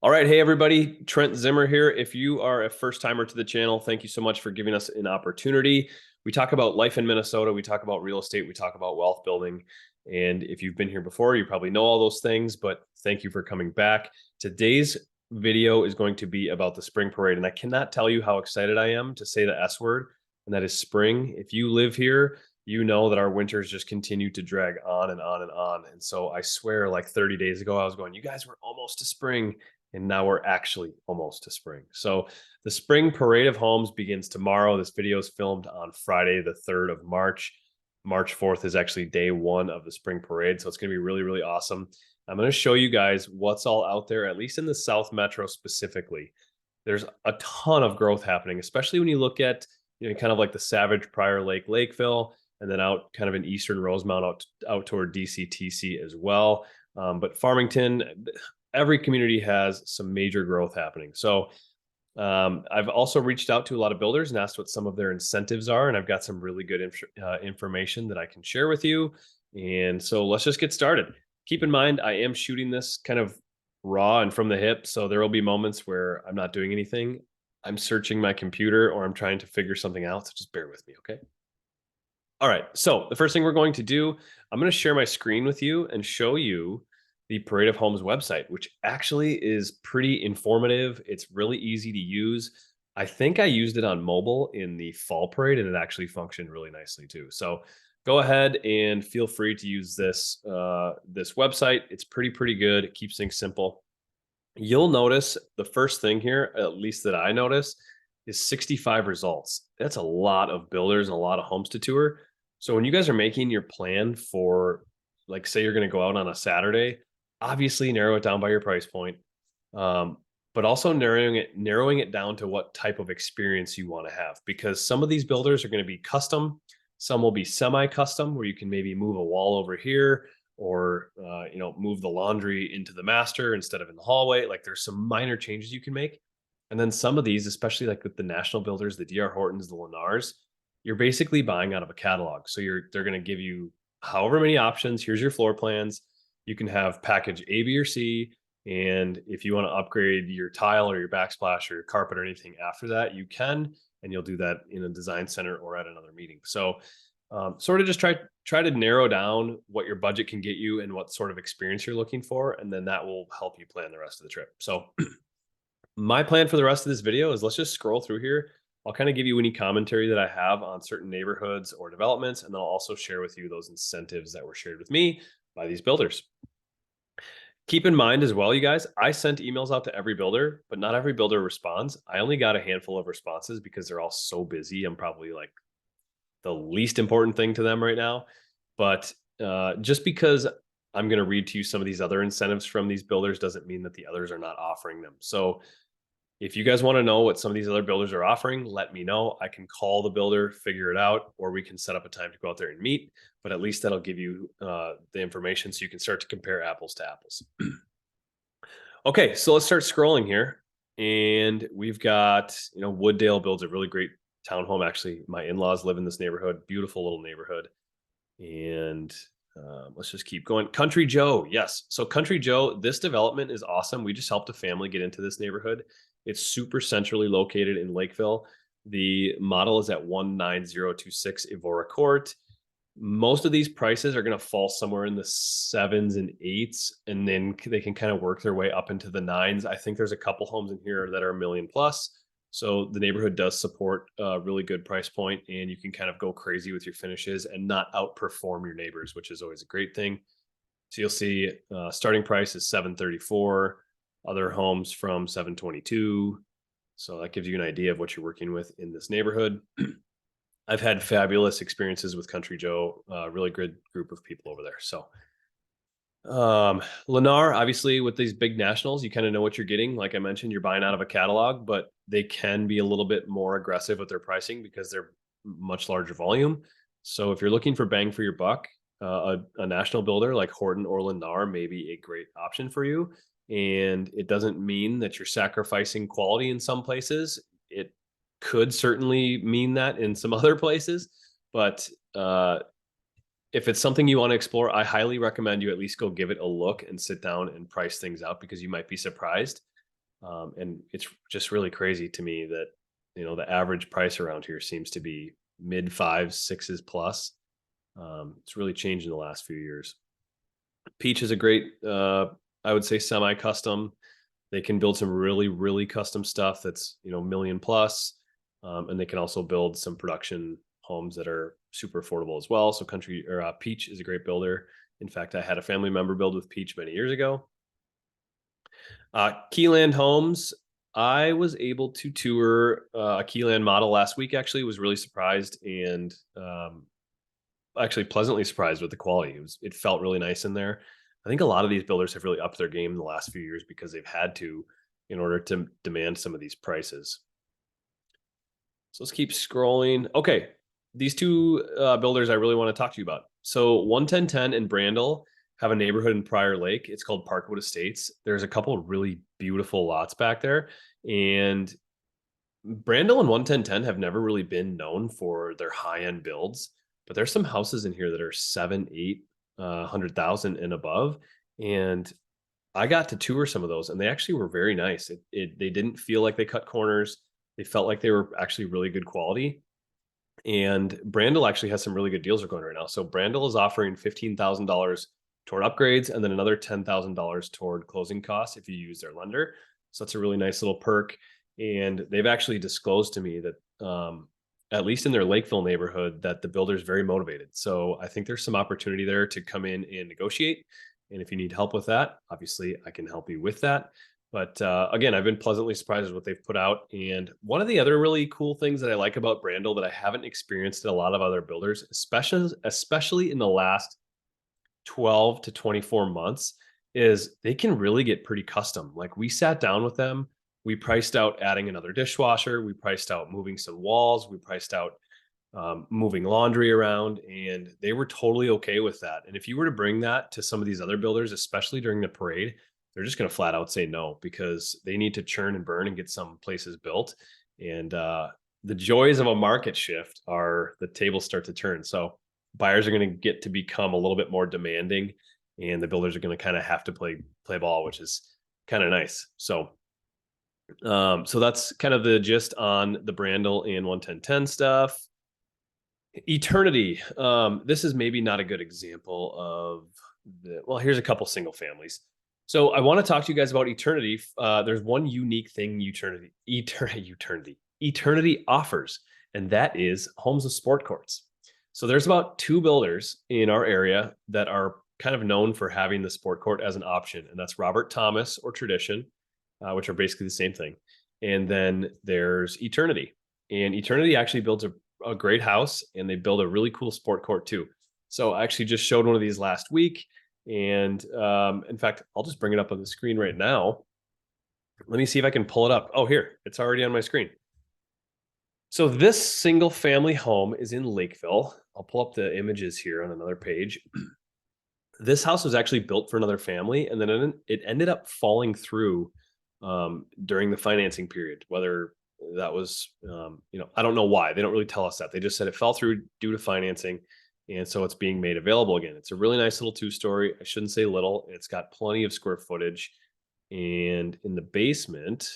All right. Hey, everybody. Trent Zimmer here. If you are a first timer to the channel, thank you so much for giving us an opportunity. We talk about life in Minnesota. We talk about real estate. We talk about wealth building. And if you've been here before, you probably know all those things, but thank you for coming back. Today's video is going to be about the spring parade. And I cannot tell you how excited I am to say the S word, and that is spring. If you live here, you know that our winters just continue to drag on and on and on. And so I swear, like 30 days ago, I was going, you guys were almost to spring. And now we're actually almost to spring. So the spring parade of homes begins tomorrow. This video is filmed on Friday, the 3rd of March. March 4th is actually day one of the spring parade. So it's going to be really, really awesome. I'm going to show you guys what's all out there, at least in the South Metro specifically. There's a ton of growth happening, especially when you look at, kind of like the Savage, Prior Lake, Lakeville, and then out kind of in Eastern Rosemount out toward DCTC as well. But Farmington, every community has some major growth happening. So I've also reached out to a lot of builders and asked what some of their incentives are. And I've got some really good information that I can share with you. And so let's just get started. Keep in mind, I am shooting this kind of raw and from the hip. So there will be moments where I'm not doing anything. I'm searching my computer or I'm trying to figure something out. So just bear with me. Okay. All right. So the first thing we're going to do, I'm going to share my screen with you and show you the Parade of Homes website, which actually is pretty informative. It's really easy to use. I think I used it on mobile in the fall parade and it actually functioned really nicely too. So go ahead and feel free to use this website. It's pretty good. It keeps things simple. You'll notice the first thing here, at least that I notice, is 65 results. That's a lot of builders and a lot of homes to tour. So when you guys are making your plan for, like, say you're going to go out on a Saturday, obviously narrow it down by your price point, um, but also narrowing it down to what type of experience you want to have. Because some of these builders are going to be custom, some will be semi-custom, where you can maybe move a wall over here, or move the laundry into the master instead of in the hallway. Like there's some minor changes you can make. And then some of these, especially like with the national builders, the DR Hortons, the Lennars, you're basically buying out of a catalog. So they're going to give you however many options. Here's your floor plans. You can have package A, B, or C. And if you want to upgrade your tile or your backsplash or your carpet or anything after that, you can, and you'll do that in a design center or at another meeting. So sort of just try to narrow down what your budget can get you and what sort of experience you're looking for, and then that will help you plan the rest of the trip. So my plan for the rest of this video is, let's just scroll through here. I'll kind of give you any commentary that I have on certain neighborhoods or developments, and then I'll also share with you those incentives that were shared with me by these builders. Keep in mind as well, you guys, I sent emails out to every builder, but not every builder responds. I only got a handful of responses because they're all so busy. I'm probably like the least important thing to them right now. But just because I'm going to read to you some of these other incentives from these builders doesn't mean that the others are not offering them. So if you guys want to know what some of these other builders are offering, let me know. I can call the builder, figure it out, or we can set up a time to go out there and meet. But at least that'll give you the information so you can start to compare apples to apples. Okay, so let's start scrolling here. And we've got, Wooddale builds a really great townhome. Actually, my in-laws live in this neighborhood, beautiful little neighborhood. And let's just keep going. Country Joe. Yes. So Country Joe, this development is awesome. We just helped a family get into this neighborhood. It's super centrally located in Lakeville. The model is at 19026 Evora Court. Most of these prices are going to fall somewhere in the 7s and 8s, and then they can kind of work their way up into the 9s. I think there's a couple homes in here that are $1 million plus. So the neighborhood does support a really good price point, and you can kind of go crazy with your finishes and not outperform your neighbors, which is always a great thing. So you'll see starting price is 734, other homes from 722. So that gives you an idea of what you're working with in this neighborhood. I've had fabulous experiences with Country Joe, really good group of people over there. So Lennar, obviously with these big nationals, you kind of know what you're getting. Like I mentioned, you're buying out of a catalog, but they can be a little bit more aggressive with their pricing because they're much larger volume. So if you're looking for bang for your buck, a national builder like Horton or Lennar may be a great option for you. And it doesn't mean that you're sacrificing quality in some places. It could certainly mean that in some other places, but if it's something you want to explore, I highly recommend you at least go give it a look and sit down and price things out, because you might be surprised. And it's just really crazy to me that, the average price around here seems to be mid fives, sixes plus. It's really changed in the last few years. Peach is a great, I would say, semi-custom. They can build some really, really custom stuff that's, million plus. And they can also build some production homes that are super affordable as well. So Peach is a great builder. In fact, I had a family member build with Peach many years ago. Keyland Homes. I was able to tour a Keyland model last week. Actually, was really surprised and actually pleasantly surprised with the quality. It felt really nice in there. I think a lot of these builders have really upped their game in the last few years because they've had to in order to demand some of these prices. So let's keep scrolling. Okay, these two builders I really want to talk to you about. So 11010 and Brandel have a neighborhood in Prior Lake. It's called Parkwood Estates. There's a couple of really beautiful lots back there. And Brandel and 11010 have never really been known for their high-end builds, but there's some houses in here that are 7, 8, 100,000 and above. And I got to tour some of those, and they actually were very nice. They didn't feel like they cut corners. They felt like they were actually really good quality. And Brandel actually has some really good deals going right now. So Brandel is offering $15,000 toward upgrades, and then another $10,000 toward closing costs if you use their lender. So that's a really nice little perk. And they've actually disclosed to me that at least in their Lakeville neighborhood, that the builder is very motivated. So I think there's some opportunity there to come in and negotiate. And if you need help with that, obviously I can help you with that. But again, I've been pleasantly surprised with what they've put out. And one of the other really cool things that I like about Brandel that I haven't experienced at a lot of other builders, especially in the last 12 to 24 months, is they can really get pretty custom. Like, we sat down with them, we priced out adding another dishwasher, we priced out moving some walls, we priced out moving laundry around, and they were totally okay with that. And if you were to bring that to some of these other builders, especially during the parade, they're just going to flat out say no, because they need to churn and burn and get some places built. And the joys of a market shift are the tables start to turn. So buyers are going to get to become a little bit more demanding, and the builders are going to kind of have to play ball, which is kind of nice. So that's kind of the gist on the Brandel and 11010 stuff. Eternity. This is maybe not a good example of well, here's a couple single families. So I want to talk to you guys about Eternity. There's one unique thing Eternity offers, and that is homes with sport courts. So there's about 2 builders in our area that are kind of known for having the sport court as an option, and that's Robert Thomas or Tradition, which are basically the same thing. And then there's Eternity, and Eternity actually builds a great house, and they build a really cool sport court too. So I actually just showed one of these last week. And in fact, I'll just bring it up on the screen right now. Let me see if I can pull it up. Oh, here, it's already on my screen. So this single family home is in Lakeville. I'll pull up the images here on another page. This house was actually built for another family, and then it ended up falling through during the financing period. Whether that was, I don't know why. They don't really tell us that. They just said it fell through due to financing. And so it's being made available again. It's a really nice little 2-story. I shouldn't say little. It's got plenty of square footage. And in the basement,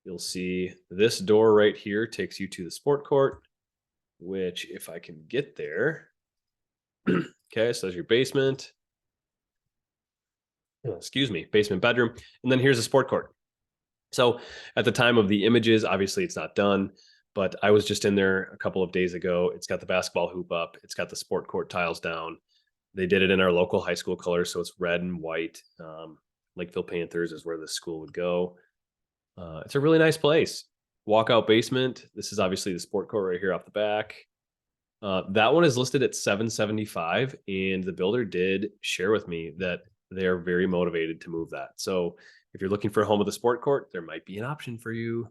you'll see this door right here takes you to the sport court, which, if I can get there. Okay, so there's your basement. Excuse me, basement bedroom. And then here's the sport court. So at the time of the images, obviously it's not done, but I was just in there a couple of days ago. It's got the basketball hoop up. It's got the sport court tiles down. They did it in our local high school colors, so it's red and white. Lakeville Panthers is where the school would go. It's a really nice place. Walkout basement. This is obviously the sport court right here off the back. That one is listed at $775, and the builder did share with me that they're very motivated to move that. So if you're looking for a home with a sport court, there might be an option for you.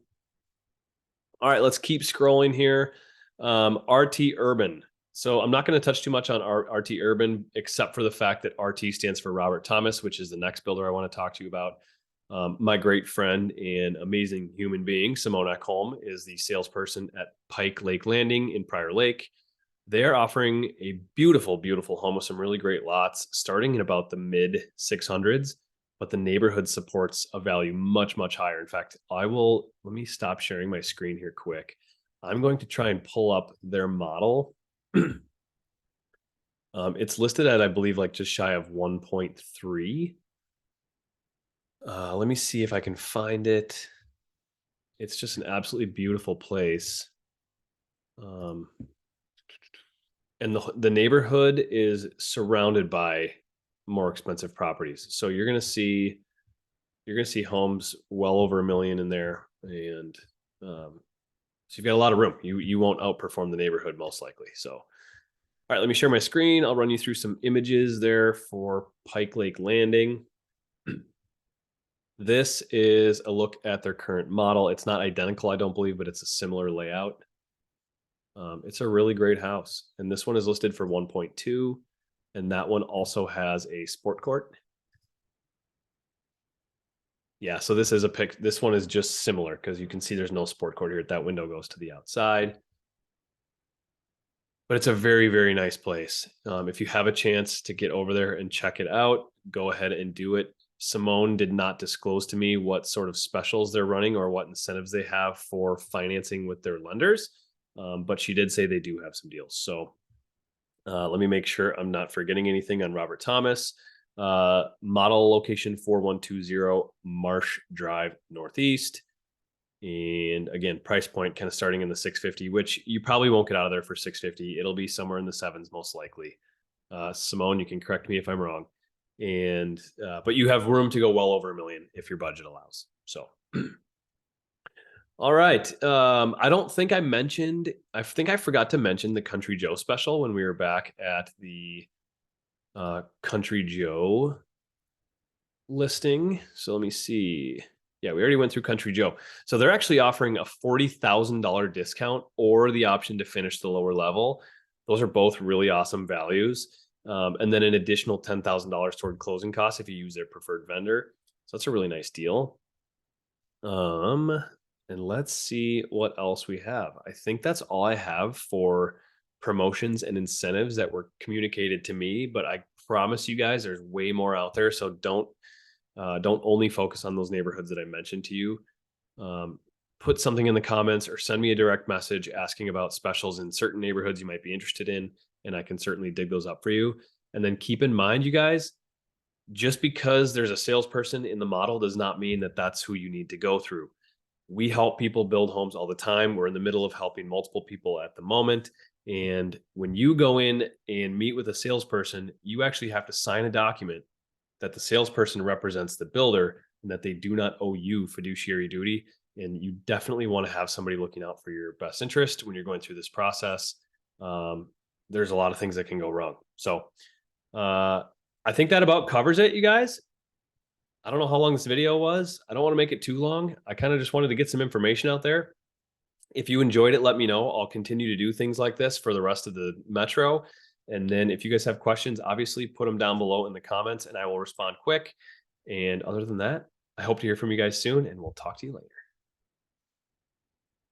All right, let's keep scrolling here. RT Urban. So I'm not going to touch too much on RT Urban, except for the fact that RT stands for Robert Thomas, which is the next builder I want to talk to you about. My great friend and amazing human being, Simone Ekholm, is the salesperson at Pike Lake Landing in Prior Lake. They're offering a beautiful, beautiful home with some really great lots starting in about the mid 600s, but the neighborhood supports a value much, much higher. In fact, let me stop sharing my screen here quick. I'm going to try and pull up their model. It's listed at, I believe, like just shy of 1.3. Let me see if I can find it. It's just an absolutely beautiful place. Um, and the neighborhood is surrounded by more expensive properties. So you're gonna see homes well over 1 million in there, and so you've got a lot of room. You won't outperform the neighborhood most likely. So, all right, let me share my screen. I'll run you through some images there for Pike Lake Landing. This is a look at their current model. It's not identical, I don't believe, but it's a similar layout. It's a really great house, and this one is listed for 1.2, and that one also has a sport court. Yeah, so this is a pic. This one is just similar because you can see there's no sport court here. That window goes to the outside, but it's a very, very nice place. If you have a chance to get over there and check it out, go ahead and do it. Simone did not disclose to me what sort of specials they're running or what incentives they have for financing with their lenders, but she did say they do have some deals. So let me make sure I'm not forgetting anything on Robert Thomas. Model location 4120 Marsh Drive Northeast. And again, price point kind of starting in the 650, which you probably won't get out of there for 650. It'll be somewhere in the sevens most likely. Simone, you can correct me if I'm wrong. And but you have room to go well over 1 million if your budget allows. So all right. I don't think I think I forgot to mention the Country Joe special when we were back at the Country Joe listing. So let me see. Yeah, we already went through Country Joe. So they're actually offering a $40,000 discount or the option to finish the lower level. Those are both really awesome values. And then an additional $10,000 toward closing costs if you use their preferred vendor. So that's a really nice deal. And let's see what else we have. I think that's all I have for promotions and incentives that were communicated to me, but I promise you guys there's way more out there. So don't only focus on those neighborhoods that I mentioned to you. Put something in the comments or send me a direct message asking about specials in certain neighborhoods you might be interested in, and I can certainly dig those up for you. And then keep in mind, you guys, just because there's a salesperson in the model does not mean that that's who you need to go through. We help people build homes all the time. We're in the middle of helping multiple people at the moment. And when you go in and meet with a salesperson, you actually have to sign a document that the salesperson represents the builder and that they do not owe you fiduciary duty. And you definitely want to have somebody looking out for your best interest when you're going through this process. There's a lot of things that can go wrong. So I think that about covers it, you guys. I don't know how long this video was. I don't want to make it too long. I kind of just wanted to get some information out there. If you enjoyed it, let me know. I'll continue to do things like this for the rest of the metro. And then if you guys have questions, obviously put them down below in the comments and I will respond quick. And other than that, I hope to hear from you guys soon and we'll talk to you later.